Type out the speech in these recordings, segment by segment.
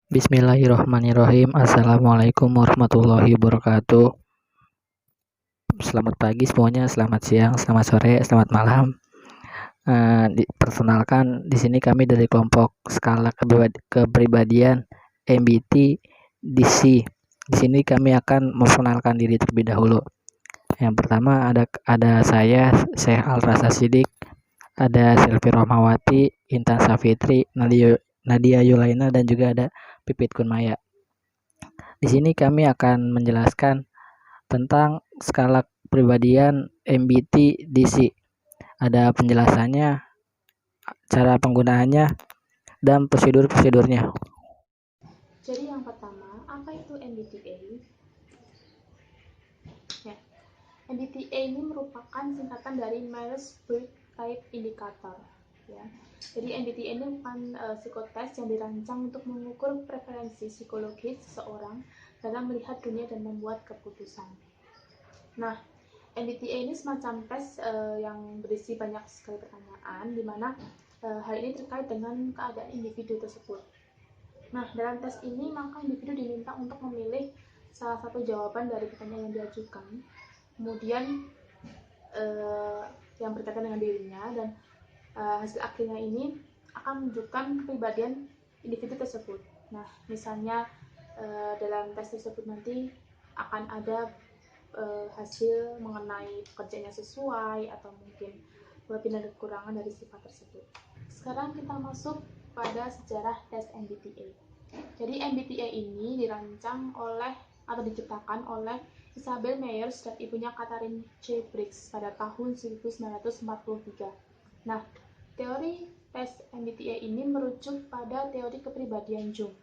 Bismillahirrahmanirrahim. Assalamualaikum warahmatullahi wabarakatuh. Selamat pagi semuanya, selamat siang, selamat sore, selamat malam. Perkenalkan, di sini kami dari kelompok skala kepribadian MBTI DC. Di sini kami akan memperkenalkan diri terlebih dahulu. Yang pertama ada saya, Syekh Al-Rasa Sidik, ada Selvi Rohmawati, Intan Safitri, Nadia Yulaina, dan juga ada Pipit Kunmaya. Di sini kami akan menjelaskan tentang skala kepribadian MBTI DC. Ada penjelasannya, cara penggunaannya, dan prosedurnya. Jadi yang pertama, apa itu MBTI? Ya, MBTI ini merupakan singkatan dari Myers-Briggs Type Indicator. Ya. Jadi MBTI ini bukan psikotes yang dirancang untuk mengukur preferensi psikologis seseorang dalam melihat dunia dan membuat keputusan. Nah, MBTI ini semacam tes yang berisi banyak sekali pertanyaan, di mana hal ini terkait dengan keadaan individu tersebut. Nah, dalam tes ini maka individu diminta untuk memilih salah satu jawaban dari pertanyaan yang diajukan, kemudian yang berkaitan dengan dirinya, dan hasil akhirnya ini akan menunjukkan kepribadian individu tersebut. Nah, misalnya dalam tes tersebut nanti akan ada hasil mengenai pekerjaan yang sesuai atau mungkin kelebihan dan kekurangan dari sifat tersebut. Sekarang kita masuk pada sejarah tes MBTI. Jadi MBTI ini dirancang oleh atau diciptakan oleh Isabel Myers dan ibunya Catherine C. Briggs pada tahun 1943. Nah, teori tes MBTI ini merujuk pada teori kepribadian Jung.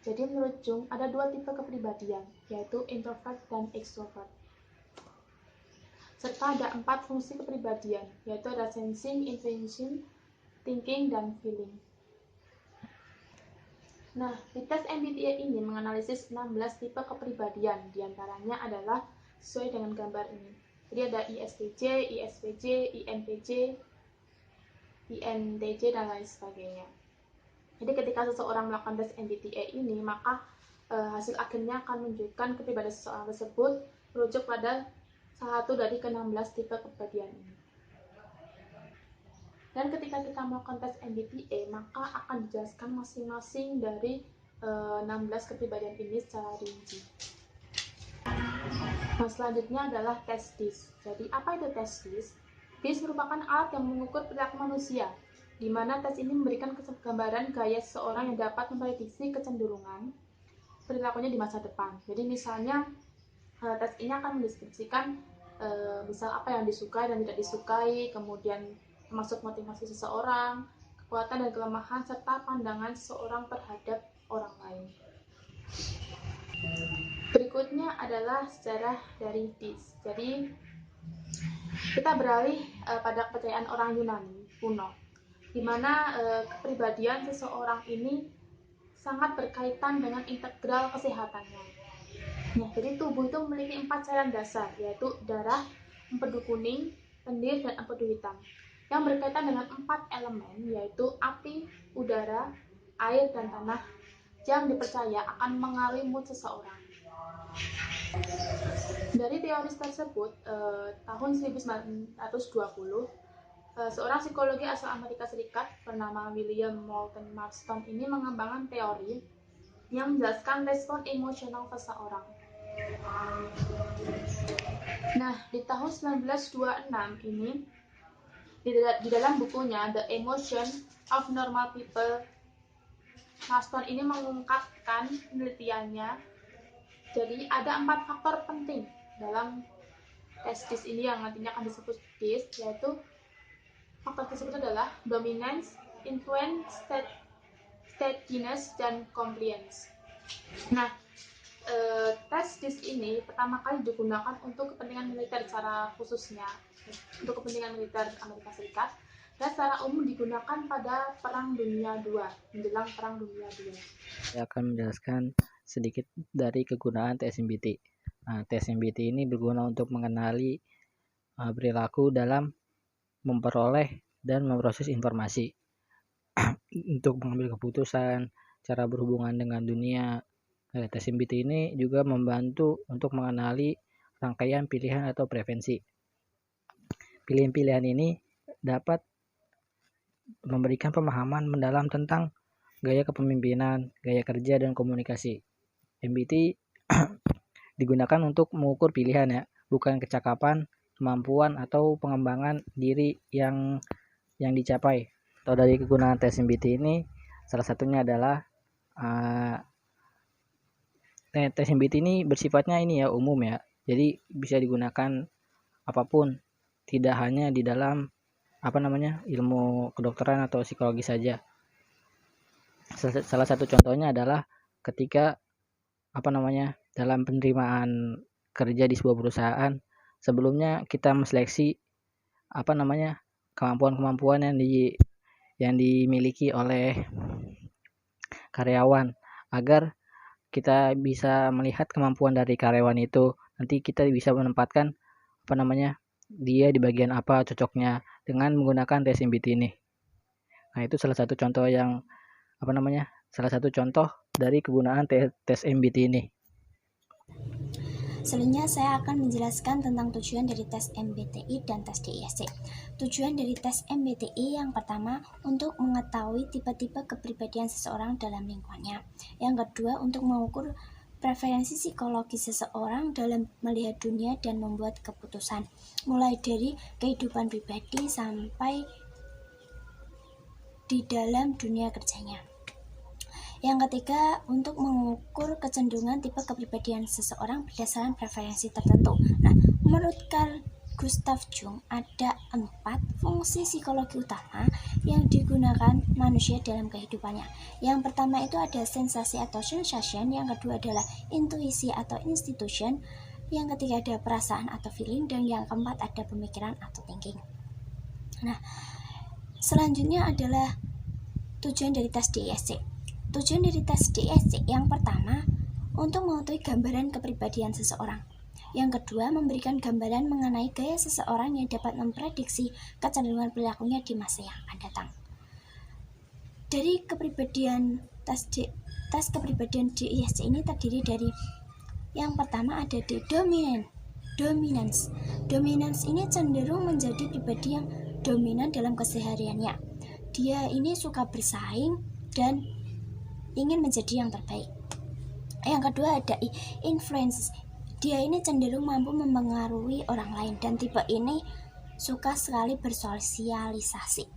Jadi menurut Jung ada dua tipe kepribadian, yaitu introvert dan extrovert. Serta ada 4 fungsi kepribadian, yaitu ada sensing, intuition, thinking, dan feeling. Nah, di tes MBTI ini menganalisis 16 tipe kepribadian, diantaranya adalah sesuai dengan gambar ini. Jadi ada ISTJ, ISFJ, INFJ, INTJ, dan lain sebagainya. Jadi ketika seseorang melakukan tes MBTI ini, maka hasil akhirnya akan menunjukkan kepribadian seseorang tersebut merujuk pada salah satu dari ke-16 tipe kepribadian ini. Dan ketika kita melakukan tes MBTI, maka akan dijelaskan masing-masing dari 16 kepribadian ini secara rinci. Nah, selanjutnya adalah tes DISC. Jadi apa itu tes DISC? DISC merupakan alat yang mengukur perilaku manusia, di mana tes ini memberikan gambaran gaya seseorang yang dapat memprediksi kecenderungan perilakunya di masa depan. Jadi misalnya tes ini akan mendeskripsikan misal apa yang disukai dan tidak disukai, kemudian termasuk motivasi seseorang, kekuatan dan kelemahan, serta pandangan seseorang terhadap orang lain. Berikutnya adalah sejarah dari DISC. Jadi kita beralih pada kepercayaan orang Yunani kuno, di mana kepribadian seseorang ini sangat berkaitan dengan integral kesehatannya. Nah, jadi tubuh itu memiliki 4 cairan dasar, yaitu darah, empedu kuning, lendir, dan empedu hitam, yang berkaitan dengan 4 elemen, yaitu api, udara, air, dan tanah, yang dipercaya akan mengaliri mood seseorang. Dari teori tersebut, tahun 1920, seorang psikologi asal Amerika Serikat bernama William Moulton Marston ini mengembangkan teori yang menjelaskan respon emosional seseorang. Nah, di tahun 1926 ini, di dalam bukunya The Emotion of Normal People, Marston ini mengungkapkan penelitiannya. Jadi ada 4 faktor penting dalam tes DISC ini yang nantinya akan disebut DISC, yaitu faktor tersebut adalah dominance, influence, steadiness, dan compliance. Nah, tes DISC ini pertama kali digunakan untuk kepentingan militer secara khususnya, untuk kepentingan militer Amerika Serikat, dan secara umum digunakan pada Perang Dunia II, menjelang Perang Dunia II. Saya akan menjelaskan sedikit dari kegunaan tes MBTI. Nah, tes MBTI ini berguna untuk mengenali perilaku dalam memperoleh dan memproses informasi untuk mengambil keputusan, cara berhubungan dengan dunia. Tes MBTI ini juga membantu untuk mengenali rangkaian pilihan atau preferensi. Pilihan-pilihan ini dapat memberikan pemahaman mendalam tentang gaya kepemimpinan, gaya kerja, dan komunikasi. MBTI digunakan untuk mengukur pilihan ya, bukan kecakapan, kemampuan, atau pengembangan diri yang dicapai. Atau dari kegunaan tes MBTI ini, salah satunya adalah tes MBTI ini bersifatnya umum ya. Jadi bisa digunakan apapun, tidak hanya di dalam ilmu kedokteran atau psikologi saja. Salah satu contohnya adalah ketika dalam penerimaan kerja di sebuah perusahaan, sebelumnya kita menseleksi kemampuan-kemampuan yang dimiliki oleh karyawan, agar kita bisa melihat kemampuan dari karyawan itu. Nanti kita bisa menempatkan dia di bagian apa cocoknya dengan menggunakan tes MBTI ini. Nah, itu salah satu contoh dari kegunaan tes MBTI ini. Selanjutnya saya akan menjelaskan tentang tujuan dari tes MBTI dan tes DISC. Tujuan dari tes MBTI yang pertama untuk mengetahui tipe-tipe kepribadian seseorang dalam lingkungannya. Yang kedua untuk mengukur preferensi psikologi seseorang dalam melihat dunia dan membuat keputusan, mulai dari kehidupan pribadi sampai di dalam dunia kerjanya. Yang ketiga, untuk mengukur kecenderungan tipe kepribadian seseorang berdasarkan preferensi tertentu. Nah, menurut Carl Gustav Jung, ada 4 fungsi psikologi utama yang digunakan manusia dalam kehidupannya. Yang pertama itu ada sensasi atau sensation, yang kedua adalah intuisi atau institution, yang ketiga ada perasaan atau feeling, dan yang keempat ada pemikiran atau thinking. Nah, selanjutnya adalah tujuan dari tes DISC. Tujuan dari tes DISC yang pertama untuk mengetahui gambaran kepribadian seseorang. Yang kedua, memberikan gambaran mengenai gaya seseorang yang dapat memprediksi kecenderungan perilakunya di masa yang akan datang. Dari kepribadian tes kepribadian DISC ini terdiri dari yang pertama ada dominance. Dominance ini cenderung menjadi pribadi yang dominan dalam kesehariannya. Dia ini suka bersaing dan ingin menjadi yang terbaik. Yang kedua ada influence. Dia ini cenderung mampu mempengaruhi orang lain dan tipe ini suka sekali bersosialisasi.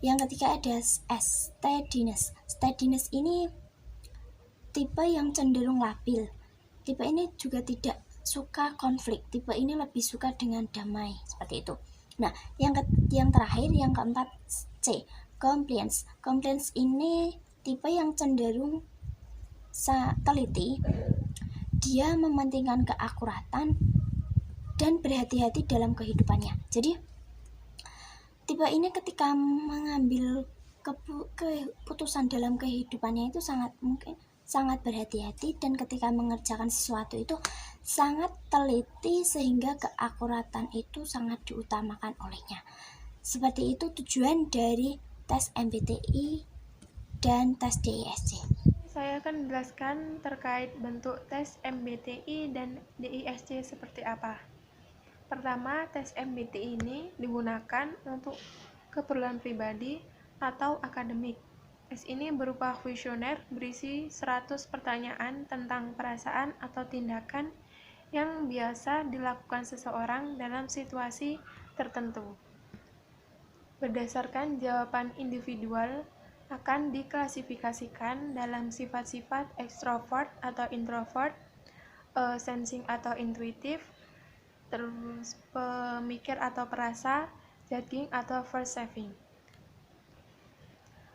Yang ketiga ada steadiness. Steadiness ini tipe yang cenderung labil. Tipe ini juga tidak suka konflik. Tipe ini lebih suka dengan damai, seperti itu. Nah, yang terakhir, yang keempat, C, compliance. Compliance ini tipe yang cenderung teliti. Dia mementingkan keakuratan dan berhati-hati dalam kehidupannya. Jadi tipe ini ketika mengambil keputusan dalam kehidupannya itu sangat berhati-hati, dan ketika mengerjakan sesuatu itu sangat teliti sehingga keakuratan itu sangat diutamakan olehnya. Seperti itu tujuan dari tes MBTI dan tes DISC. Saya akan menjelaskan terkait bentuk tes MBTI dan DISC seperti apa. Pertama, tes MBTI ini digunakan untuk keperluan pribadi atau akademik. Tes ini berupa kuesioner berisi 100 pertanyaan tentang perasaan atau tindakan yang biasa dilakukan seseorang dalam situasi tertentu. Berdasarkan jawaban individual, akan diklasifikasikan dalam sifat-sifat ekstrovert atau introvert, sensing atau intuitif, terus pemikir atau perasa, judging atau perceiving.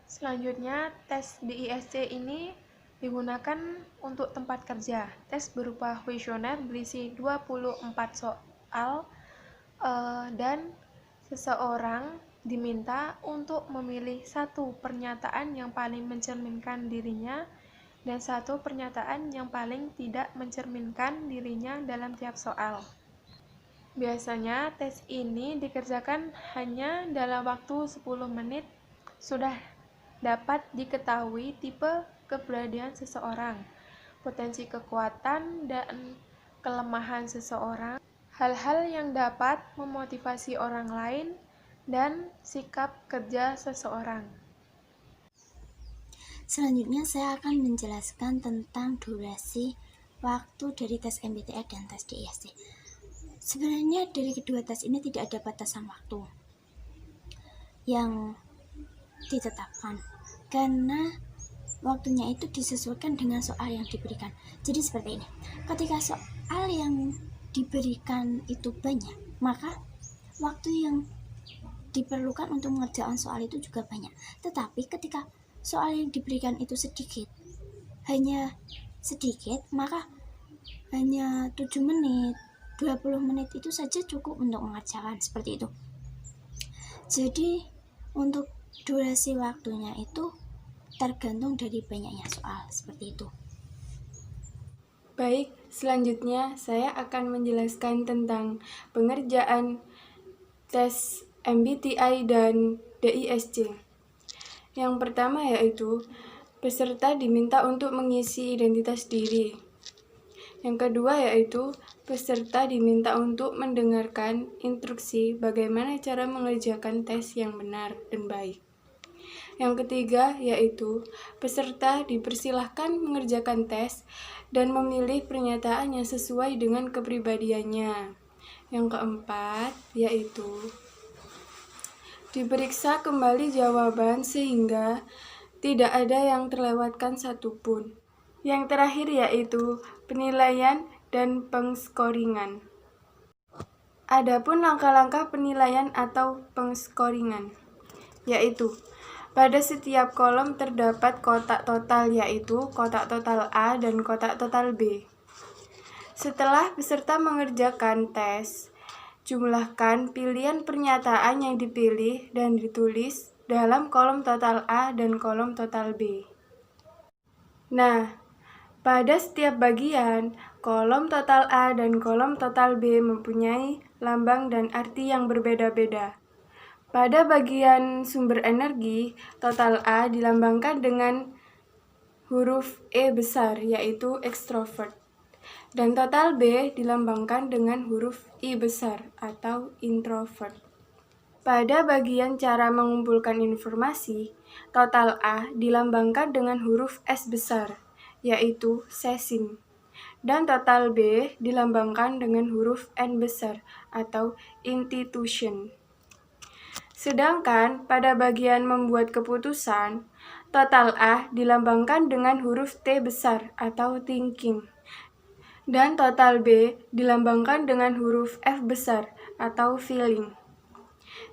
Selanjutnya, tes DISC ini digunakan untuk tempat kerja. Tes berupa kuesioner berisi 24 soal dan seseorang diminta untuk memilih satu pernyataan yang paling mencerminkan dirinya dan satu pernyataan yang paling tidak mencerminkan dirinya dalam tiap soal. Biasanya tes ini dikerjakan hanya dalam waktu 10 menit. Sudah dapat diketahui tipe kepribadian seseorang, potensi kekuatan dan kelemahan seseorang, hal-hal yang dapat memotivasi orang lain, dan sikap kerja seseorang. Selanjutnya saya akan menjelaskan tentang durasi waktu dari tes MBTI dan tes DISC. Sebenarnya dari kedua tes ini tidak ada batasan waktu yang ditetapkan, karena waktunya itu disesuaikan dengan soal yang diberikan. Jadi seperti ini, ketika soal yang diberikan itu banyak, maka waktu yang diperlukan untuk mengerjakan soal itu juga banyak. Tetapi ketika soal yang diberikan itu hanya sedikit, maka hanya 7 menit, 20 menit itu saja cukup untuk mengerjakan, seperti itu. Jadi untuk durasi waktunya itu tergantung dari banyaknya soal, seperti itu. Baik, selanjutnya saya akan menjelaskan tentang pengerjaan tes MBTI dan DISC. Yang pertama yaitu peserta diminta untuk mengisi identitas diri. Yang kedua yaitu peserta diminta untuk mendengarkan instruksi bagaimana cara mengerjakan tes yang benar dan baik. Yang ketiga yaitu peserta dipersilahkan mengerjakan tes dan memilih pernyataan yang sesuai dengan kepribadiannya. Yang keempat yaitu diperiksa kembali jawaban sehingga tidak ada yang terlewatkan satupun. Yang terakhir yaitu penilaian dan pengskoringan. Adapun langkah-langkah penilaian atau pengskoringan yaitu pada setiap kolom terdapat kotak total, yaitu kotak total A dan kotak total B. Setelah peserta mengerjakan tes, jumlahkan pilihan pernyataan yang dipilih dan ditulis dalam kolom total A dan kolom total B. Nah, pada setiap bagian, kolom total A dan kolom total B mempunyai lambang dan arti yang berbeda-beda. Pada bagian sumber energi, total A dilambangkan dengan huruf E besar, yaitu ekstrovert. Dan total B dilambangkan dengan huruf I besar, atau introvert. Pada bagian cara mengumpulkan informasi, total A dilambangkan dengan huruf S besar, yaitu sesing. Dan total B dilambangkan dengan huruf N besar, atau institution. Sedangkan pada bagian membuat keputusan, total A dilambangkan dengan huruf T besar atau thinking. Dan total B dilambangkan dengan huruf F besar atau feeling.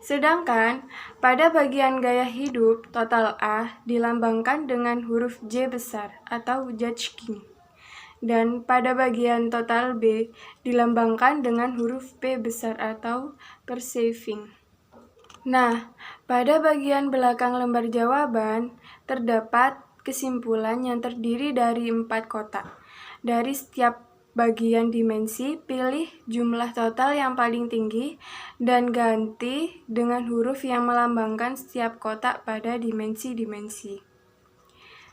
Sedangkan pada bagian gaya hidup, total A dilambangkan dengan huruf J besar atau judging. Dan pada bagian total B dilambangkan dengan huruf P besar atau perceiving. Nah, pada bagian belakang lembar jawaban, terdapat kesimpulan yang terdiri dari 4 kotak. Dari setiap bagian dimensi, pilih jumlah total yang paling tinggi dan ganti dengan huruf yang melambangkan setiap kotak pada dimensi-dimensi.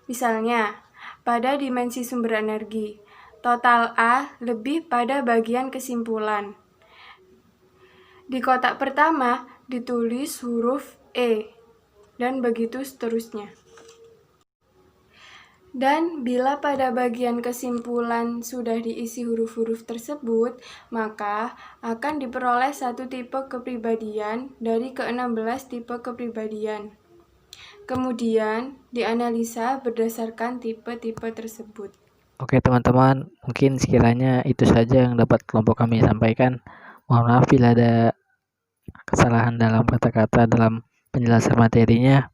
Misalnya, pada dimensi sumber energi, total A lebih pada bagian kesimpulan. Di kotak pertama, ditulis huruf E, dan begitu seterusnya. Dan bila pada bagian kesimpulan sudah diisi huruf-huruf tersebut, maka akan diperoleh satu tipe kepribadian dari ke-16 tipe kepribadian. Kemudian dianalisa berdasarkan tipe-tipe tersebut. Oke teman-teman, mungkin sekiranya itu saja yang dapat kelompok kami sampaikan. Mohon maaf bila ada kesalahan dalam kata-kata dalam penjelasan materinya.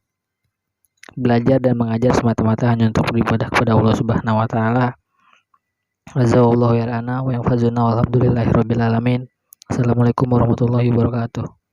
Belajar dan mengajar semata-mata hanya untuk beribadah kepada Allah Subhanahu wa taala. Jazakallahu khairan wa yahfazuna walhamdulillahirabbil alamin. Assalamualaikum warahmatullahi wabarakatuh.